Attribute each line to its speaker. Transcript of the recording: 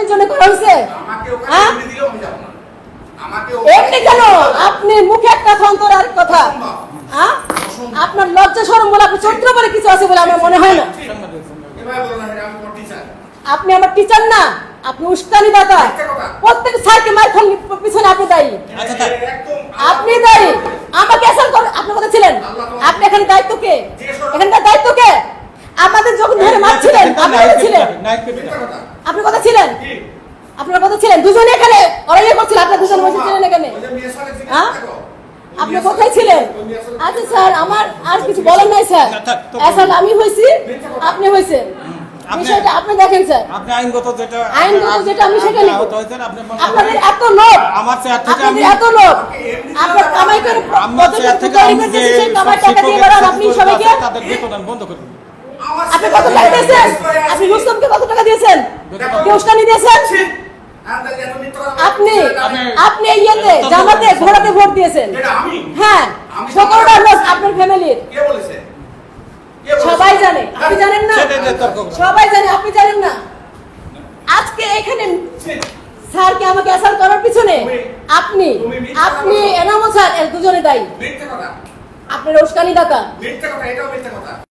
Speaker 1: এমনি জন্য করা হয়েছে? হ্যাঁ এমনি কেন? আপনি মুখে একটা অন্তর আর কথা। হ্যাঁ আপনার লজ্জা শরম বলে আপনার চরিত্র বলে কিছু আছে বলে আমার মনে হয় না। আপনি আমার টিচার না, আপনি উস্কানি দাতা। প্রত্যেক স্যারকে মার খান পিছনে আপনি দায়ী। আপনি দায়ী। আমাকে অ্যাসাল্ট করে আপনি কথা ছিলেন। আপনি এখানে দায়িত্ব কে? এখানকার দায়িত্ব কে? আমাদের যখন ধরে মারছিলেন আপনি কথা ছিলেন। আপনি কথা ছিলেন। আপনার কথা ছিলেন দুজনে এখানে অরাইয়া করছিলেন। আপনারা দুজন বসে ছিলেন এখানে। হ্যাঁ আপনি কোথায় ছিলেন? আচ্ছা স্যার আমার আর কিছু বলার নাই স্যার। অ্যাসাল্ট আমি হইছি, আপনি হইছেন। বিষয়টা আপনি দেখেন স্যার।
Speaker 2: আপনি আইনগত যেটা
Speaker 1: আমি সেটা নিব। আপনাদের এত লোক,
Speaker 2: আমার চেয়ার থেকে আমি
Speaker 1: এত লোক আপনার কামাই করে
Speaker 2: আমার চেয়ার থেকে আমি যে
Speaker 1: সেই কামাই টাকা দিয়ে বেরান আপনি সবাইকে।
Speaker 2: তাদের বেতন বন্ধ করে দিন।
Speaker 1: আপনি কত টাকা দিয়েছেন? আপনি রুস্তমকে কত টাকা দিয়েছেন? কেউস্টানি দিয়েছেন? আপনি এই ইয়েতে জামাতে ঘোড়াতে ভোট দিয়েছেন। হ্যাঁ 17টা লোক আপনার ফ্যামিলির। সবাই জানে, আপনি জানেন না? সবাই জানে, আপনি জানেন না? আজকে এখানে স্যারকে আমাকে অ্যাসাল্ট করার পিছনে আপনি এনামো স্যার এর দুজনে দায়ী। আপনার উস্কানি দাতা।